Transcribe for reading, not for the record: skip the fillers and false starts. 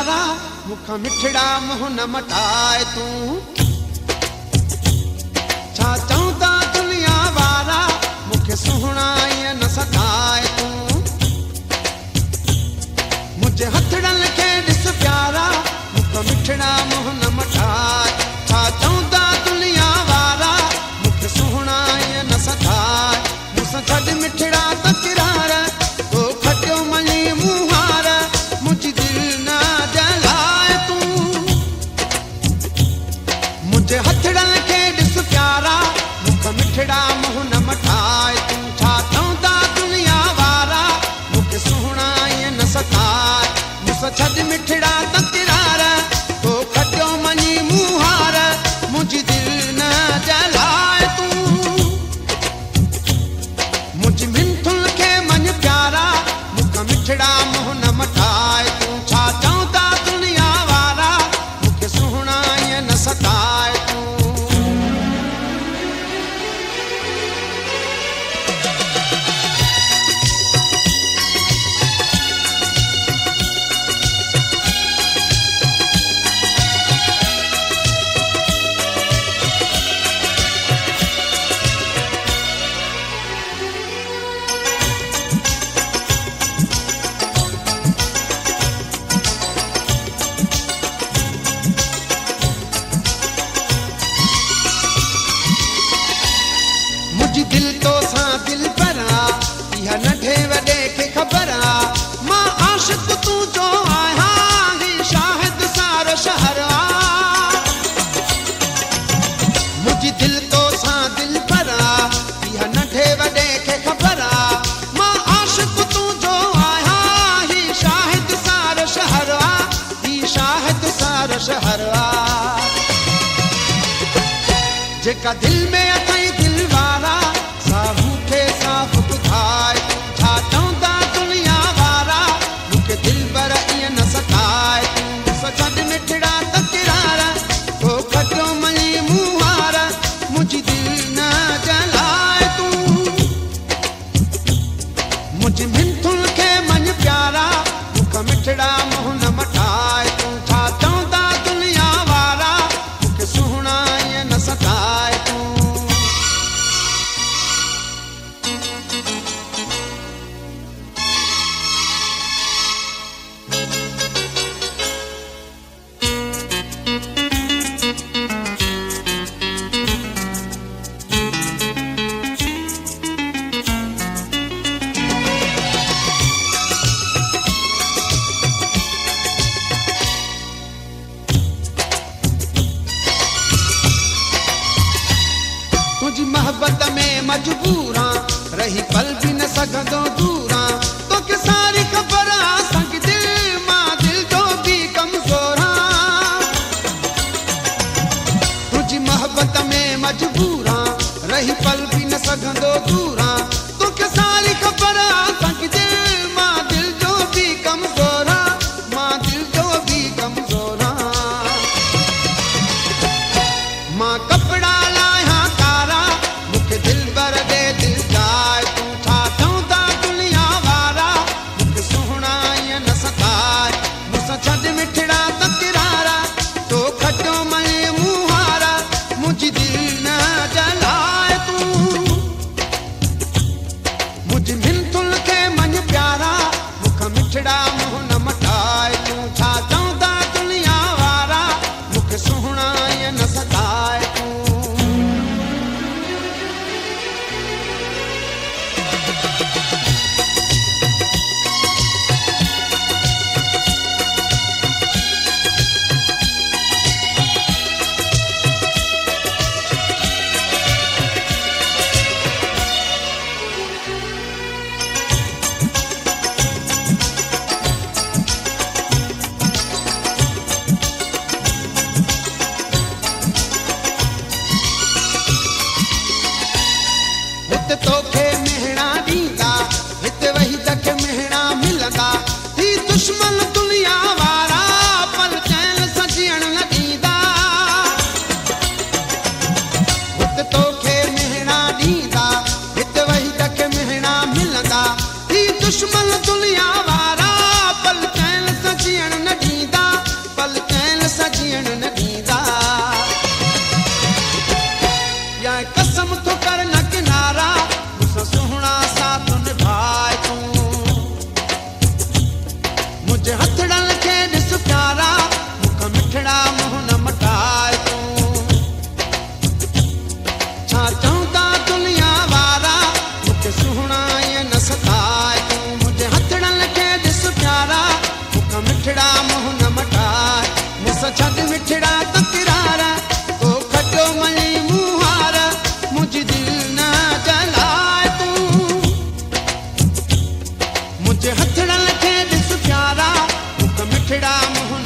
प्यारा मुख मिठड़ा मुंह न मटाए तू छा चौंदा दुनिया वारा मुखे सुहणा ईअं न सताए तू मुझे हथड़न खे ॾिस प्यारा मुख मिठड़ा मुंह न मटाए छा चौंदा दुनिया वारा मुखे सुहणा ईअं न सताए मूंसां छॾ मिठड़ा तकरार तो खटियो मञी मुहार मुंहिंजी दिलि न जलाए तू मुझे हथड़न खे ॾिस प्यारा मुख मिठड़ा मुंह न मटाए तू छा चौंदा दुनिया वारा मुखे सुहणा ईअं न सताए मूंसां छॾ मिठड़ा तकरार तो खटियो मञी मुहार मुंहिंजी दिलि न जलाए तू मुंहिंजी मिंथुन खे मञ प्यारा मुख मिठड़ा मुंह न मटाए तू छा चौंदा दुनिया वारा मुखे सुहणा ईअं न सताए तू मुझी दिल तो सा दिल भरा इहा नंढे वॾे खे ख़बर आ मां आशिक़ तू जो आहियां ही शाहिद सारो शहर आ मुझी दिल तो सा दिल भरा इहा नंढे वॾे खे ख़बर आ मां आशिक़ तू जो आहियां ही शाहिद सारो शहर आ ही शाहिद सारो शहर आ जेका दिल में अथई दिल वारा साहू खे साफ़ ॿुधाए छा चवंदा दुनिया वारा मूंखे दिल पर ईअं न सताए मूंसां छॾ मिठड़ा तकरार तो खटियो मञी मुहार मुंहिंजी दिलि न जलाए तू मुंहिंजी मिंथुन खे मञ प्यारा मुख मिठड़ा मुंह न मटाए तू छा चवंदा दुनिया वारा मूंखे सुहणा ईअं न सताए तू तुझी मोहब्बत में मजबूरा रही पल भी न सघंदो दूरा तोखे सारी ख़बर आ संग दिल मां दिल जो भी कमज़ोर आ तुझी मोहब्बत में मजबूरा रही पल भी न सघंदो दूरा तोखे सारी ख़बर आ संग दिल मां दिल जो भी कमज़ोर आ मां दिल जो भी कमज़ोर आ मां कपड़ा लाया तारा मुखे दिल भर दे दिल जाए तू छा चवंदा मुझे हथड़न खे ॾिस प्यारा मुख मिठड़ा मुंहुं